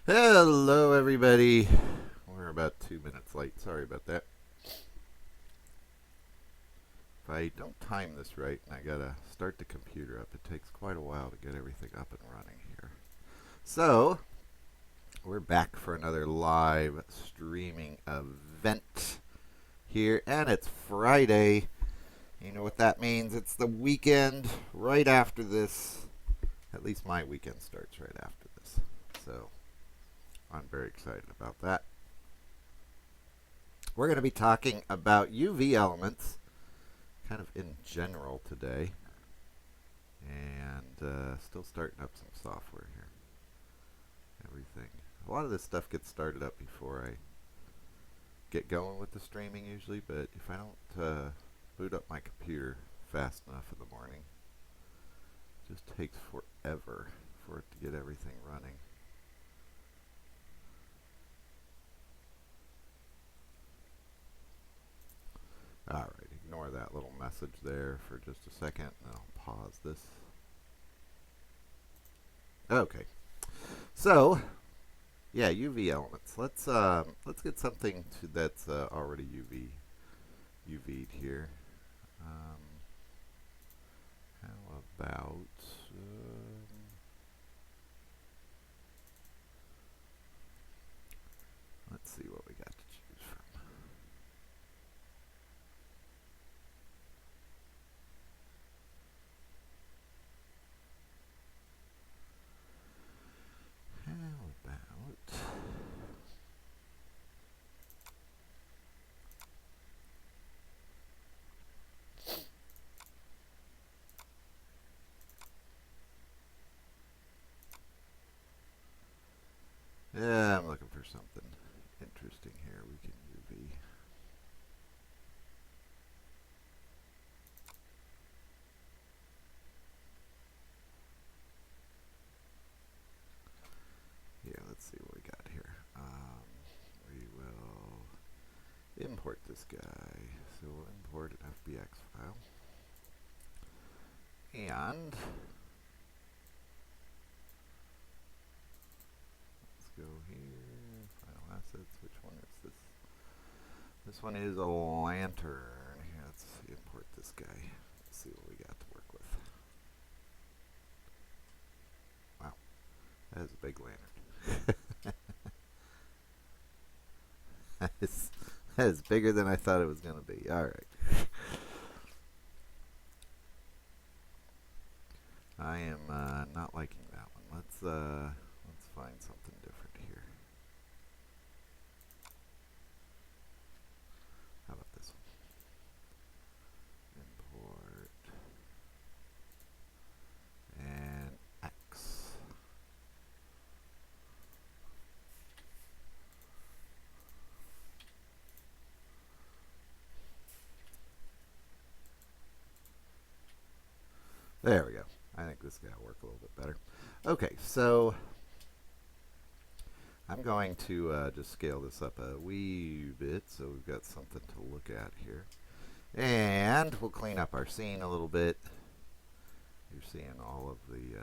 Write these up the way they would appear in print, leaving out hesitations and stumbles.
Hello, everybody. We're about 2 minutes late. Sorry about that. If I don't time this right and I gotta start the computer up, it takes quite a while to get everything up and running here. So, we're back for another live streaming event here, and it's Friday. You know what that means? It's the weekend right after this. At least my weekend starts right after this. So, I'm very excited about that. We're going to be talking about UV elements, kind of in general today, and still starting up some software here. Everything. A lot of this stuff gets started up before I get going with the streaming usually, but if I don't boot up my computer fast enough in the morning, it just takes forever for it to get everything running. Alright, ignore that little message there for just a second, and I'll pause this. Okay, so yeah, UV elements. Let's get something that's already UV'd here. Um, how about let's see what we got to choose from. How about yeah, I'm looking for something interesting here. We can UV. Yeah, let's see what we got here. We will import this guy. So we'll import an FBX file. And let's go here. Final assets. Which one is this? This one is a lantern. Here, let's import this guy. Let's see what we got to work with. Wow, that is a big lantern. that is bigger than I thought it was going to be. All right. I am not liking that one. Let's find something different here. How about this one? Import and X. There we go. I think this guy will work a little bit better. Okay, so I'm going to just scale this up a wee bit so we've got something to look at here. And we'll clean up our scene a little bit. You're seeing all of the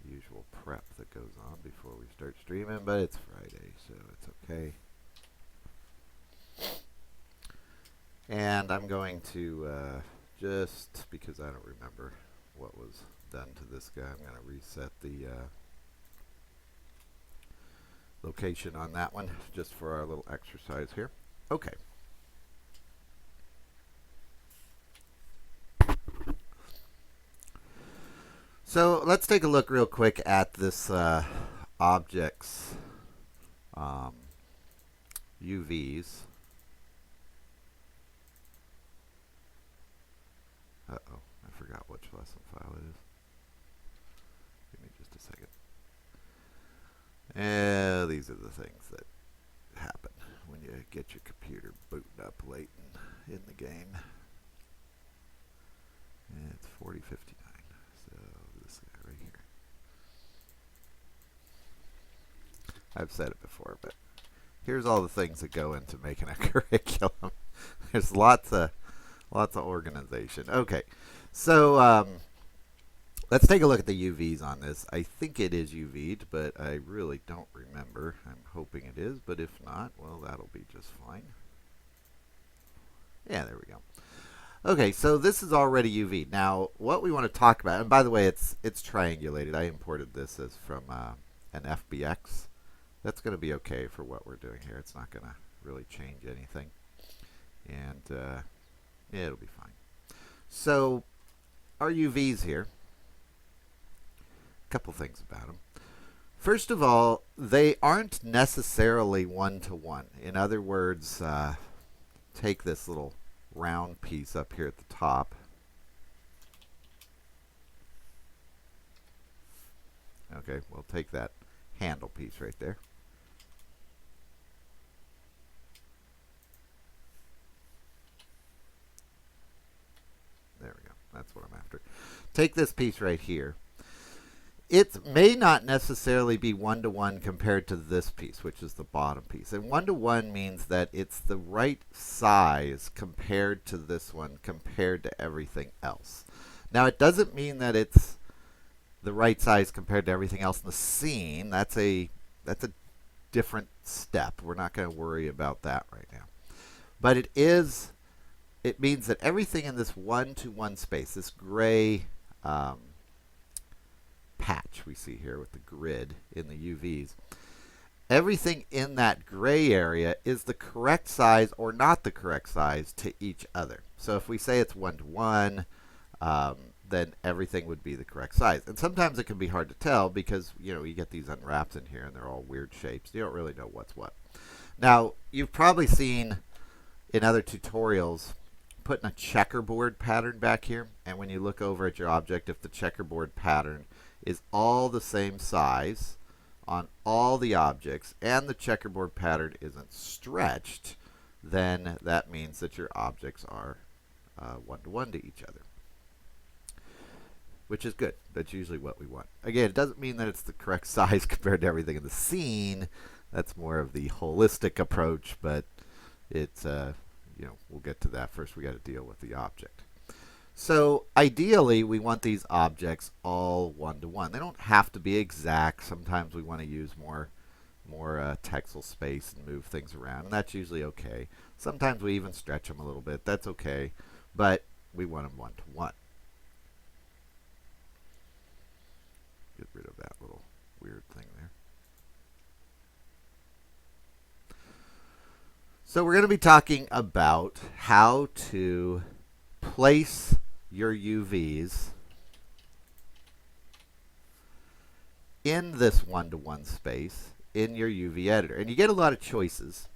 usual prep that goes on before we start streaming, but it's Friday, so it's okay. And I'm going to, just because I don't remember what was done to this guy, I'm going to reset the location on that one just for our little exercise here. Okay. So let's take a look real quick at this objects UVs. Uh-oh, I forgot which lesson file it is. Give me just a second. These are the things that happen when you get your computer booted up late in the game. And it's 4059. So this guy right here. I've said it before, but here's all the things that go into making a curriculum. There's lots of organization. Okay, so Let's take a look at the UVs on this. I think it is UV'd, but I really don't remember. I'm hoping it is, but if not, well, that'll be just fine. Yeah, there we go. Okay, so this is already UV. Now, what we want to talk about, and by the way, it's triangulated. I imported this as from an FBX. That's going to be okay for what we're doing here. It's not going to really change anything. And yeah, it'll be fine. So our UVs here, a couple things about them. First of all, they aren't necessarily one-to-one. In other words, take this little round piece up here at the top. Okay, we'll take that handle piece right there. There we go. That's what I'm after. Take this piece right here. It may not necessarily be one-to-one compared to this piece, which is the bottom piece. And one-to-one means that it's the right size compared to this one, compared to everything else. Now, it doesn't mean that it's the right size compared to everything else in the scene. That's a different step. We're not going to worry about that right now. But it means that everything in this one-to-one space, this gray patch we see here with the grid in the UVs, everything in that gray area is the correct size or not the correct size to each other. So if we say it's one-to-one, then everything would be the correct size. And sometimes it can be hard to tell because, you know, you get these unwrapped in here and they're all weird shapes. You don't really know what's what. Now, you've probably seen in other tutorials putting a checkerboard pattern back here. And when you look over at your object, if the checkerboard pattern is all the same size on all the objects and the checkerboard pattern isn't stretched, then that means that your objects are one-to-one to each other, which is good. That's usually what we want. Again, it doesn't mean that it's the correct size compared to everything in the scene. That's more of the holistic approach, but it's, you know, we'll get to that. First, we got to deal with the object. So ideally, we want these objects all one-to-one. They don't have to be exact. Sometimes we want to use more textile space and move things around, and that's usually okay. Sometimes we even stretch them a little bit. That's okay, but we want them one-to-one. Get rid of that little weird thing there. So we're going to be talking about how to place your UVs in this one-to-one space in your UV editor. And you get a lot of choices.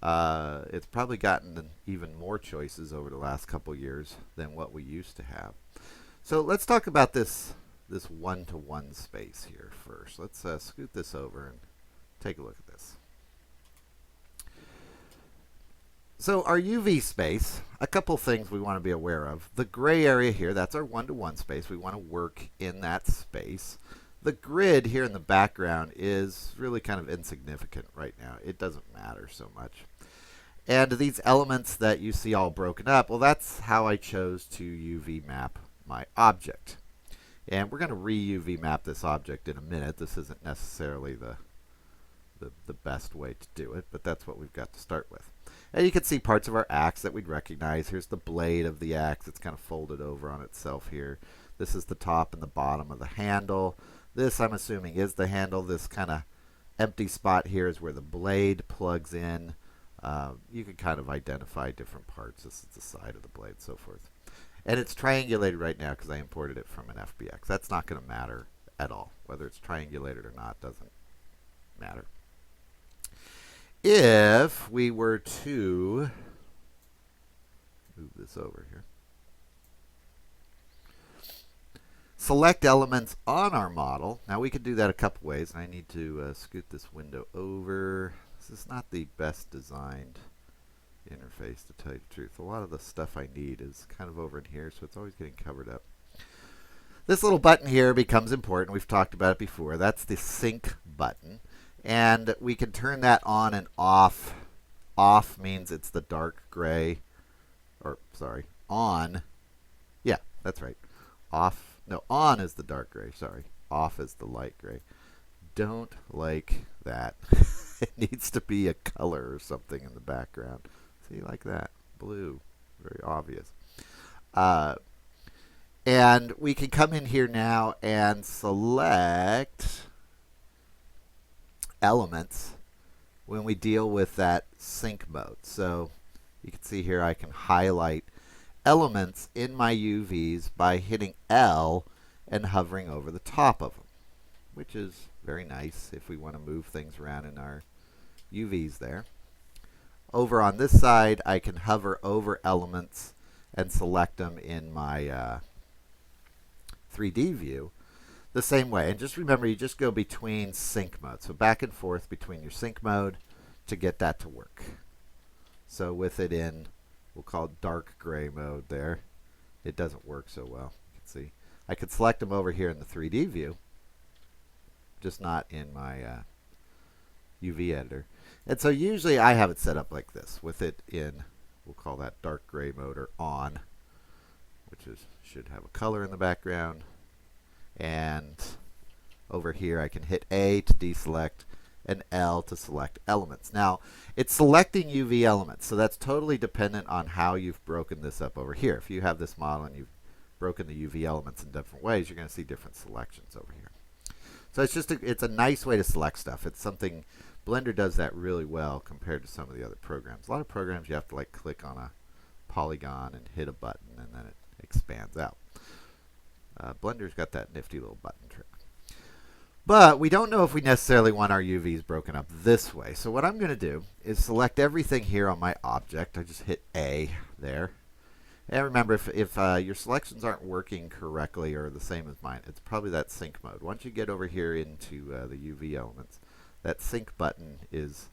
It's probably gotten even more choices over the last couple years than what we used to have. So let's talk about this one-to-one space here first. Let's scoot this over and take a look at this. So our UV space, a couple things we want to be aware of. The gray area here, that's our one-to-one space. We want to work in that space. The grid here in the background is really kind of insignificant right now. It doesn't matter so much. And these elements that you see all broken up, well, that's how I chose to UV map my object. And we're going to re-UV map this object in a minute. This isn't necessarily the best way to do it, but that's what we've got to start with. And you can see parts of our axe that we'd recognize. Here's the blade of the axe. It's kind of folded over on itself here. This is the top and the bottom of the handle. This, I'm assuming, is the handle. This kind of empty spot here is where the blade plugs in. You can kind of identify different parts. This is the side of the blade, so forth. And it's triangulated right now because I imported it from an FBX. That's not going to matter at all. Whether it's triangulated or not doesn't matter. If we were to move this over here, select elements on our model. Now we could do that a couple ways. I need to scoot this window over. This is not the best designed interface, to tell you the truth. A lot of the stuff I need is kind of over in here, so it's always getting covered up. This little button here becomes important. We've talked about it before. That's the sync button. And we can turn that on and off. Off means it's the dark gray. Or, sorry, on. Yeah, that's right. Off No, on is the dark gray, sorry. Off is the light gray. Don't like that. It needs to be a color or something in the background. See, like that. Blue. Very obvious. Uh, and we can come in here now and select elements when we deal with that sync mode. So you can see here I can highlight elements in my UVs by hitting L and hovering over the top of them, which is very nice if we want to move things around in our UVs there. Over on this side, I can hover over elements and select them in my 3D view the same way. And just remember, you just go between sync modes. So back and forth between your sync mode to get that to work. So with it in, we'll call it dark gray mode there, it doesn't work so well. You can see. I could select them over here in the 3D view, just not in my UV editor. And so usually I have it set up like this, with it in, we'll call that dark gray mode or on, which should have a color in the background. And over here I can hit A to deselect and L to select elements. Now, it's selecting UV elements, so that's totally dependent on how you've broken this up over here. If you have this model and you've broken the UV elements in different ways, you're going to see different selections over here. So it's a nice way to select stuff. It's something, Blender does that really well compared to some of the other programs. A lot of programs you have to like click on a polygon and hit a button and then it expands out. Blender's got that nifty little button trick. But we don't know if we necessarily want our UVs broken up this way. So what I'm going to do is select everything here on my object. I just hit A there. And remember, if your selections aren't working correctly or the same as mine, it's probably that sync mode. Once you get over here into the UV elements, that sync button is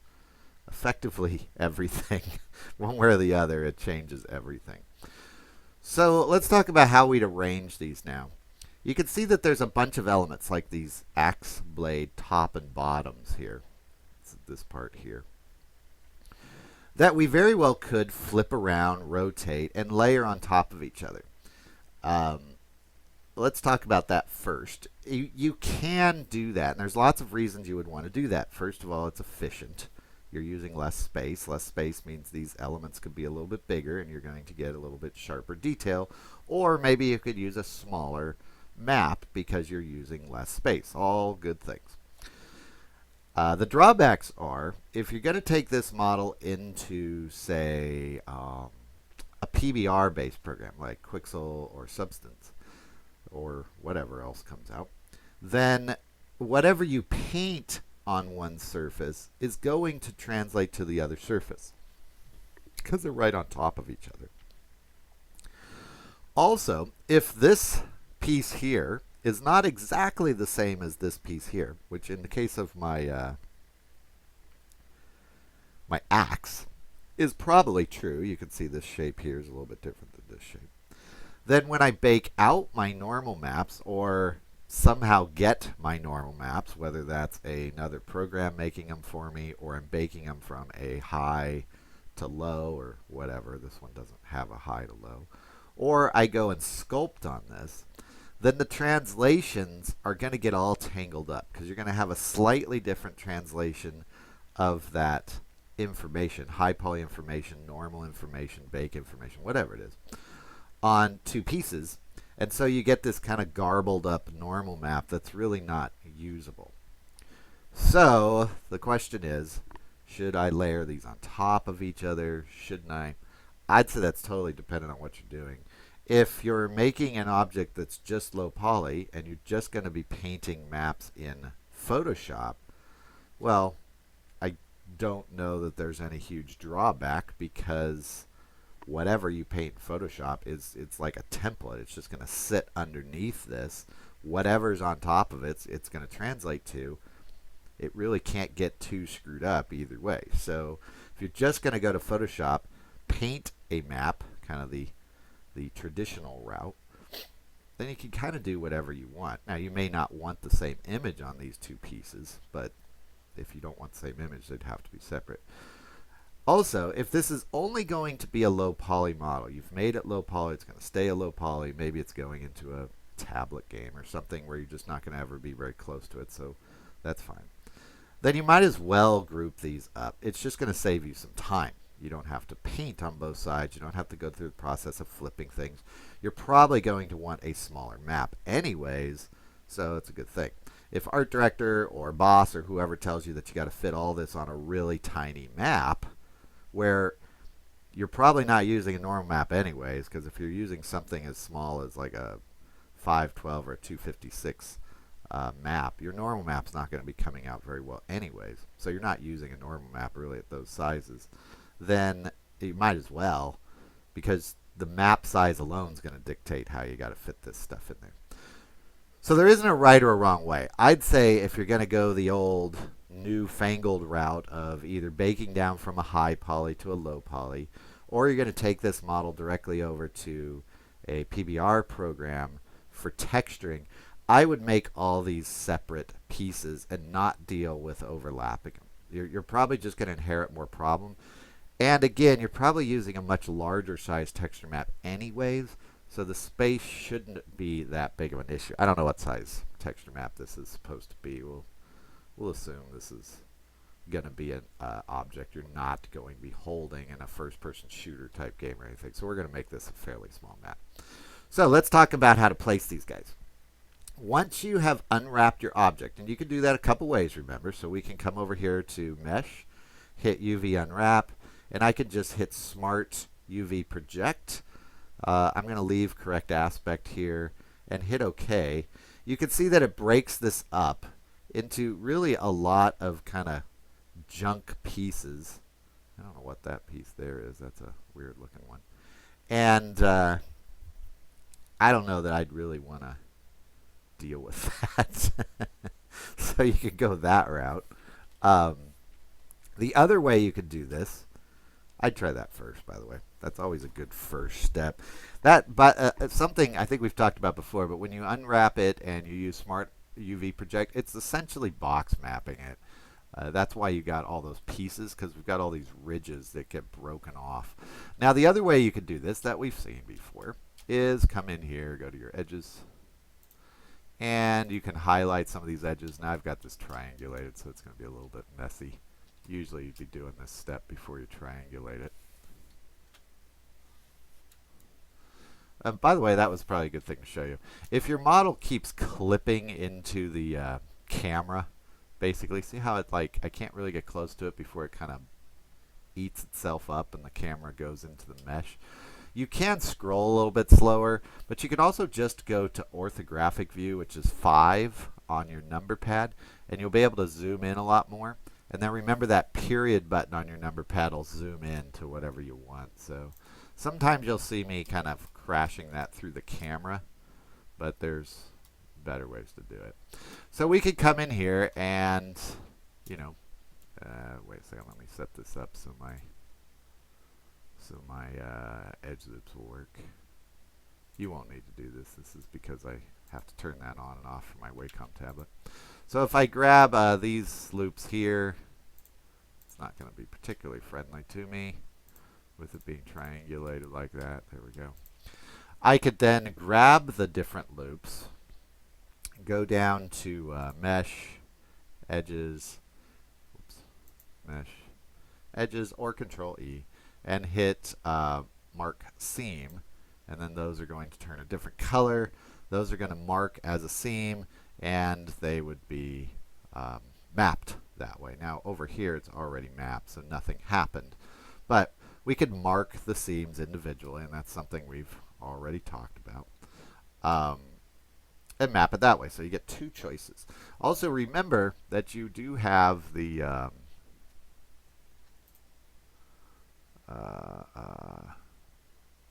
effectively everything. One way or the other, it changes everything. So let's talk about how we'd arrange these now. You can see that there's a bunch of elements like these axe blade top and bottoms here. It's this part here. That we very well could flip around, rotate, and layer on top of each other. Let's talk about that first. You can do that, and there's lots of reasons you would want to do that. First of all, it's efficient. You're using less space. Less space means these elements could be a little bit bigger, and you're going to get a little bit sharper detail. Or maybe you could use a smaller map because you're using less space. All good things. The drawbacks are, if you're going to take this model into, say, a PBR-based program like Quixel or Substance or whatever else comes out, then whatever you paint on one surface is going to translate to the other surface because they're right on top of each other. Also, if this piece here is not exactly the same as this piece here, which in the case of my my axe is probably true. You can see this shape here is a little bit different than this shape. Then when I bake out my normal maps or somehow get my normal maps, whether that's another program making them for me or I'm baking them from a high to low or whatever, this one doesn't have a high to low, or I go and sculpt on this, then the translations are going to get all tangled up because you're going to have a slightly different translation of that information, high poly information, normal information, bake information, whatever it is, on two pieces. And so you get this kind of garbled up normal map that's really not usable. So the question is, should I layer these on top of each other? Shouldn't I? I'd say that's totally dependent on what you're doing. If you're making an object that's just low poly and you're just going to be painting maps in Photoshop, well, I don't know that there's any huge drawback because whatever you paint in Photoshop it's like a template. It's just going to sit underneath this. Whatever's on top of it, it's going to translate to. It really can't get too screwed up either way. So if you're just going to go to Photoshop, paint a map, kind of the traditional route, then you can kind of do whatever you want. Now, you may not want the same image on these two pieces, but if you don't want the same image, they'd have to be separate. Also, if this is only going to be a low poly model, you've made it low poly, it's going to stay a low poly, maybe it's going into tablet game or something where you're just not going to ever be very close to it, so that's fine. Then you might as well group these up. It's just going to save you some time. You don't have to paint on both sides. You don't have to go through the process of flipping things. You're probably going to want a smaller map anyways, so it's a good thing. If art director or boss or whoever tells you that you got to fit all this on a really tiny map, where you're probably not using a normal map anyways, because if you're using something as small as like a 512 or a 256 map, your normal map's not going to be coming out very well anyways. So you're not using a normal map really at those sizes. Then you might as well, because the map size alone is going to dictate how you got to fit this stuff in there. So there isn't a right or a wrong way. I'd say if you're going to go the old newfangled route of either baking down from a high poly to a low poly, or you're going to take this model directly over to a PBR program for texturing, I would make all these separate pieces and not deal with overlapping. You're probably just going to inherit more problem. And again, you're probably using a much larger size texture map anyways, so the space shouldn't be that big of an issue. I don't know what size texture map this is supposed to be. We'll assume this is going to be an object you're not going to be holding in a first-person shooter type game or anything. So we're going to make this a fairly small map. So let's talk about how to place these guys. Once you have unwrapped your object, and you can do that a couple ways, remember. So we can come over here to Mesh, hit UV Unwrap, and I can just hit Smart UV Project. I'm going to leave correct aspect here and hit OK. You can see that it breaks this up into really a lot of kind of junk pieces. I don't know what that piece there is. That's a weird looking one. And I don't know that I'd really want to deal with that. So you could go that route. The other way you could do this, I'd try that first, by the way. That's always a good first step. Something I think we've talked about before, but when you unwrap it and you use Smart UV Project, it's essentially box mapping it. That's why you got all those pieces, because we've got all these ridges that get broken off. Now, the other way you could do this that we've seen before is come in here, go to your edges, and you can highlight some of these edges. Now I've got this triangulated, so it's going to be a little bit messy. Usually you'd be doing this step before you triangulate it. By the way, that was probably a good thing to show you. If your model keeps clipping into the camera, basically, see how it's like, I can't really get close to it before it kind of eats itself up and the camera goes into the mesh. You can scroll a little bit slower, but you can also just go to orthographic view, which is 5 on your number pad, and you'll be able to zoom in a lot more. And then remember that period button on your number pad will zoom in to whatever you want. So sometimes you'll see me kind of crashing that through the camera, but there's better ways to do it. So we could come in here and, you know, wait a second, let me set this up so my edge loops will work. You won't need to do this. This is because I have to turn that on and off for my Wacom tablet. So if I grab these loops here, it's not going to be particularly friendly to me with it being triangulated like that. There we go. I could then grab the different loops, go down to Mesh, Edges, oops, Mesh, Edges, or Control E, and hit Mark Seam, and then those are going to turn a different color. Those are going to mark as a seam, and they would be mapped that way. Now over here it's already mapped, so nothing happened. But we could mark the seams individually, and that's something we've already talked about. And map it that way, so you get two choices. Also remember that you do have the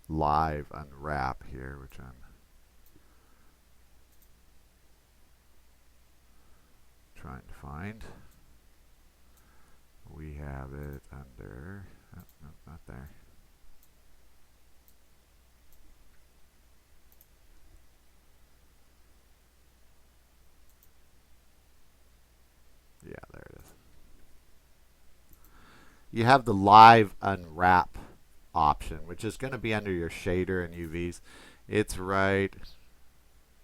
live unwrap here, which I'm trying to find. We have it under, oh, no, not there. Yeah, there it is. You have the live unwrap option, which is going to be under your shader and UVs. It's right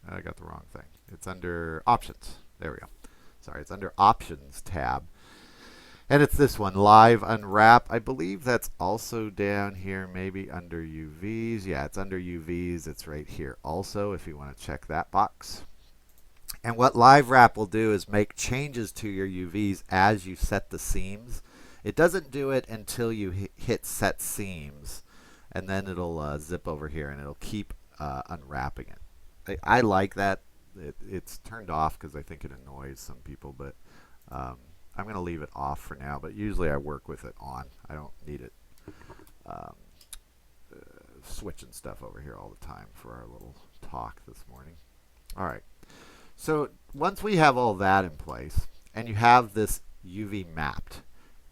I got the wrong thing. It's under Options. There we go. Sorry, it's under Options tab. And it's this one, Live Unwrap. I believe that's also down here, maybe under UVs. Yeah, it's under UVs. It's right here also, if you want to check that box. And what Live Wrap will do is make changes to your UVs as you set the seams. It doesn't do it until you hit Set Seams, and then it'll zip over here, and it'll keep unwrapping it. I like that. It's turned off because I think it annoys some people, but I'm going to leave it off for now, but usually I work with it on. I don't need it switching stuff over here all the time for our little talk this morning. All right. So once we have all that in place, and you have this UV mapped,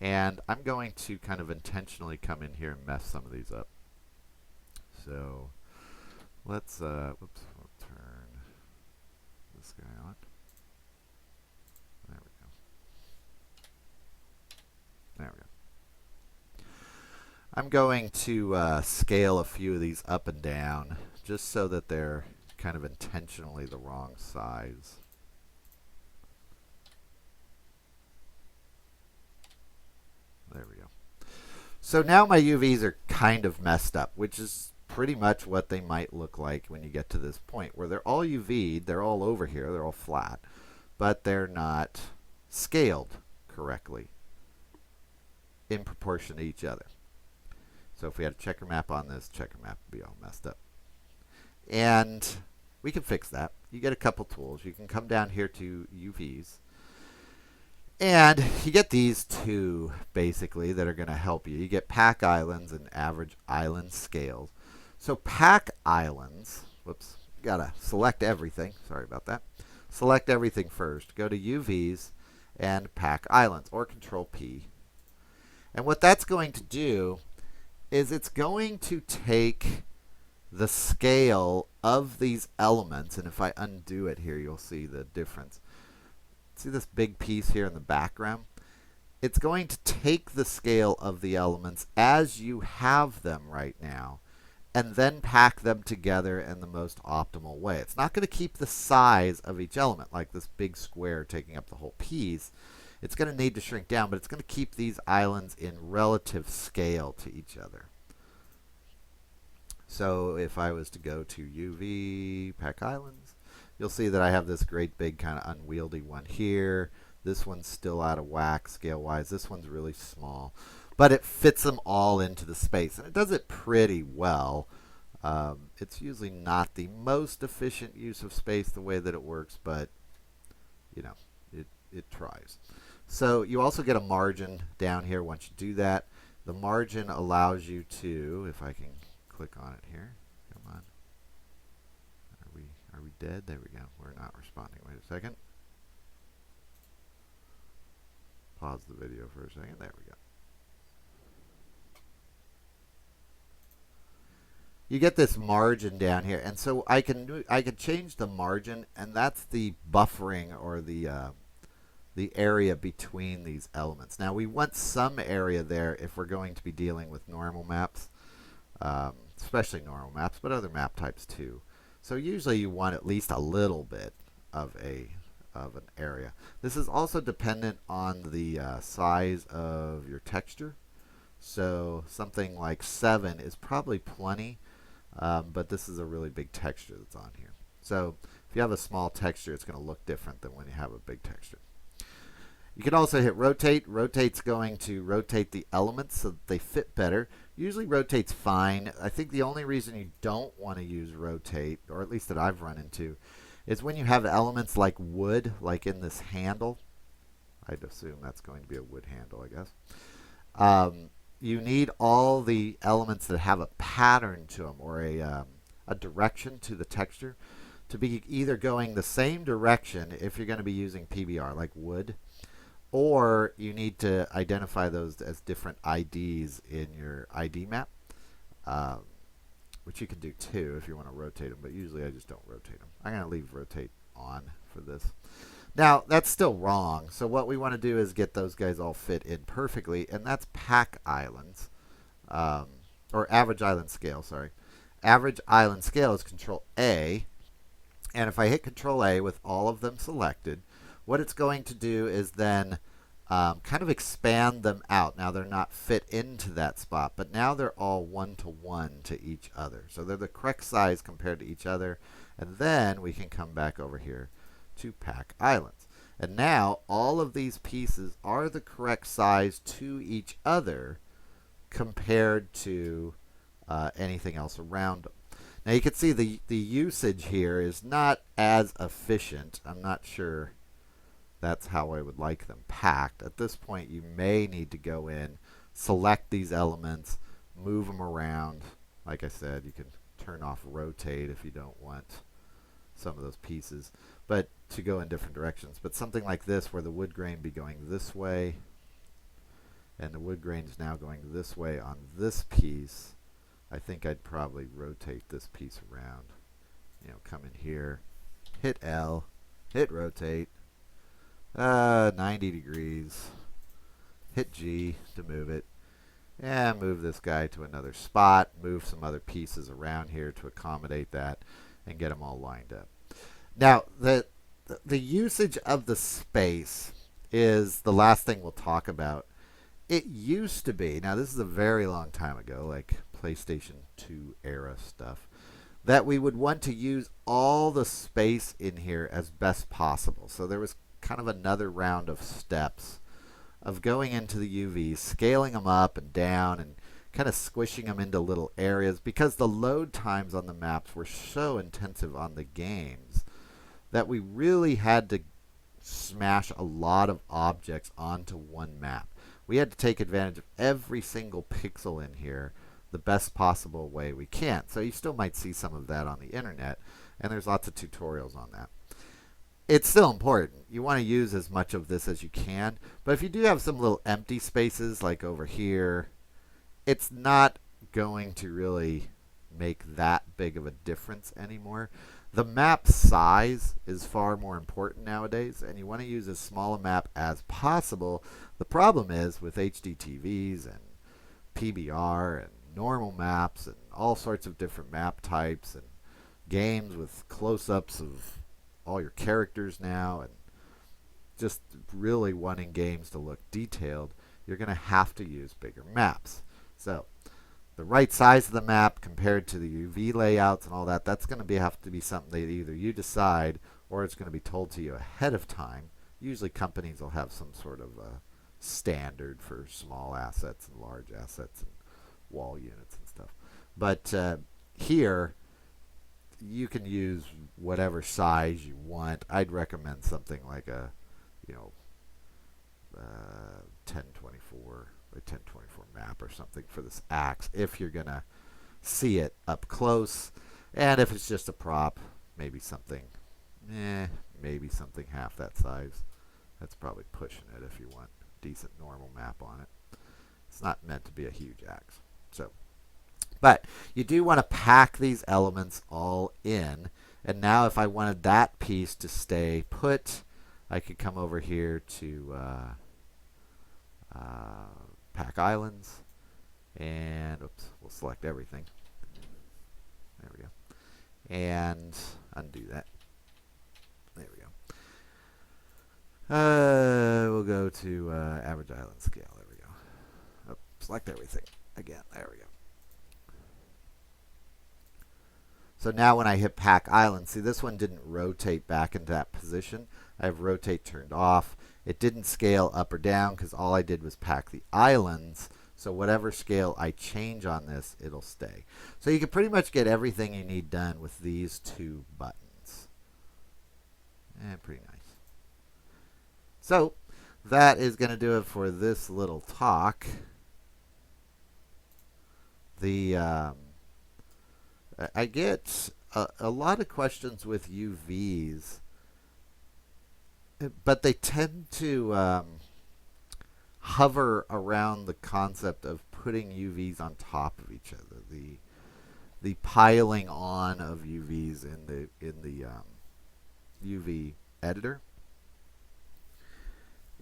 and I'm going to kind of intentionally come in here and mess some of these up. So let's, whoops, we'll turn this guy on. There we go. There we go. I'm going to scale a few of these up and down just so that they're kind of intentionally the wrong size. There we go. So now my UVs are kind of messed up, which is pretty much what they might look like when you get to this point where they're all UV'd, they're all over here, they're all flat, but they're not scaled correctly in proportion to each other. So if we had a checker map on this, checker map would be all messed up. And we can fix that. You get a couple tools. You can come down here to UVs, and you get these two basically that are going to help you. You get pack islands and average island scales. So pack islands, whoops, gotta select everything. Sorry about that. Select everything first. Go to UVs and pack islands, or Control P. And what that's going to do is it's going to take the scale of these elements, and if I undo it here, you'll see the difference. See this big piece here in the background? It's going to take the scale of the elements as you have them right now and then pack them together in the most optimal way. It's not going to keep the size of each element, like this big square taking up the whole piece. It's going to need to shrink down, but it's going to keep these islands in relative scale to each other. So if I was to go to UV, pack islands, you'll see that I have this great big kind of unwieldy one here. This one's still out of whack scale-wise. This one's really small. But it fits them all into the space, and it does it pretty well. It's usually not the most efficient use of space the way that it works, but, you know, it tries. So you also get a margin down here once you do that. The margin allows you to, if I can click on it here. Come on. Are we dead? There we go. We're not responding. Wait a second. Pause the video for a second. There we go. You get this margin down here, and so I can change the margin, and that's the buffering or the area between these elements. Now we want some area there if we're going to be dealing with normal maps, especially normal maps, but other map types too. So usually you want at least a little bit of an area. This is also dependent on the size of your texture. So something like 7 is probably plenty. But this is a really big texture that's on here. So if you have a small texture, it's going to look different than when you have a big texture. You can also hit rotate. Rotate's going to rotate the elements so that they fit better. Usually rotate's fine. I think the only reason you don't want to use rotate, or at least that I've run into, is when you have elements like wood, like in this handle. I'd assume that's going to be a wood handle, I guess. You need all the elements that have a pattern to them, or a direction to the texture, to be either going the same direction if you're going to be using PBR, like wood, or you need to identify those as different IDs in your ID map, which you can do too if you want to rotate them, but usually I just don't rotate them. I'm going to leave rotate on for this. Now, that's still wrong, so what we want to do is get those guys all fit in perfectly, and that's pack islands, or average island scale, sorry. Average island scale is Control A, And if I hit Control A with all of them selected, what it's going to do is then kind of expand them out. Now they're not fit into that spot, but now they're all 1-to-1 to each other. So they're the correct size compared to each other. And then we can come back over here to Pack Islands. And now all of these pieces are the correct size to each other compared to anything else around them. Now you can see the usage here is not as efficient. I'm not sure that's how I would like them packed. At this point, you may need to go in, select these elements, move them around. Like I said, you can turn off rotate if you don't want some of those pieces, but to go in different directions. But something like this, where the wood grain be going this way, and the wood grain is now going this way on this piece, I think I'd probably rotate this piece around. You know, come in here, hit L, hit rotate, 90 degrees, hit G to move it, and move this guy to another spot, move some other pieces around here to accommodate that, and get them all lined up. Now, the usage of the space is the last thing we'll talk about. It used to be, now this is a very long time ago, like PlayStation 2 era stuff, that we would want to use all the space in here as best possible. So there was kind of another round of steps of going into the UVs, scaling them up and down, and kind of squishing them into little areas, because the load times on the maps were so intensive on the games that we really had to smash a lot of objects onto one map. We had to take advantage of every single pixel in here the best possible way we can. So you still might see some of that on the internet, and there's lots of tutorials on that. It's still important. You want to use as much of this as you can, but if you do have some little empty spaces like over here, it's not going to really make that big of a difference anymore. The map size is far more important nowadays, and you want to use as small a map as possible. The problem is with HD TVs and PBR and normal maps and all sorts of different map types and games with close-ups of all your characters now, and just really wanting games to look detailed, you're going to have to use bigger maps. So the right size of the map compared to the UV layouts and all that, that's going to have to be something that either you decide or it's going to be told to you ahead of time. Usually companies will have some sort of standard for small assets and large assets and wall units and stuff. But here, you can use whatever size you want. I'd recommend something like a, 1024 by 1024 map or something for this axe if you're going to see it up close. And if it's just a prop, maybe something half that size. That's probably pushing it if you want a decent normal map on it. It's not meant to be a huge axe. So, but you do want to pack these elements all in. And now if I wanted that piece to stay put, I could come over here to Pack Islands, and we'll select everything. There we go. And undo that. There we go. We'll go to average island scale. There we go. Select everything again. There we go. So now when I hit Pack Island, see this one didn't rotate back into that position. I have rotate turned off. It didn't scale up or down because all I did was pack the islands. So whatever scale I change on this, it'll stay. So you can pretty much get everything you need done with these two buttons. Pretty nice. So that is going to do it for this little talk. I get a lot of questions with UVs, but they tend to hover around the concept of putting UVs on top of each other. The piling on of UVs in the UV editor.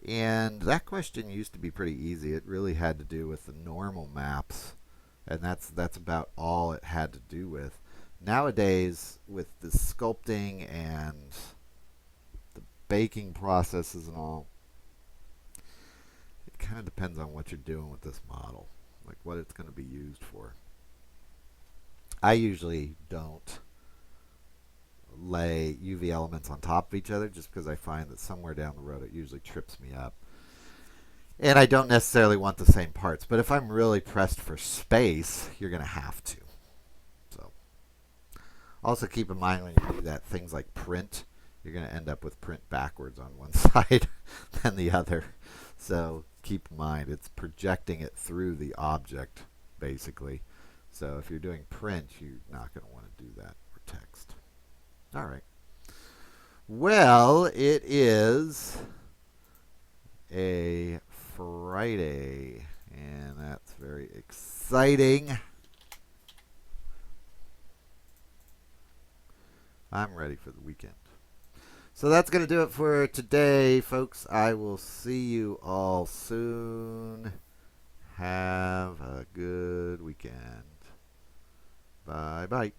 And that question used to be pretty easy. It really had to do with the normal maps, and that's about all it had to do with. Nowadays, with the sculpting and the baking processes and all, it kind of depends on what you're doing with this model, like what it's going to be used for. I usually don't lay UV elements on top of each other just because I find that somewhere down the road it usually trips me up. And I don't necessarily want the same parts, but if I'm really pressed for space, you're going to have to. So, also keep in mind when you do that, things like print, you're going to end up with print backwards on one side than the other. So keep in mind, it's projecting it through the object, basically. So if you're doing print, you're not going to want to do that, or text. All right. Well, it is a Friday, and that's very exciting. I'm ready for the weekend. So that's going to do it for today, folks. I will see you all soon. Have a good weekend. Bye-bye.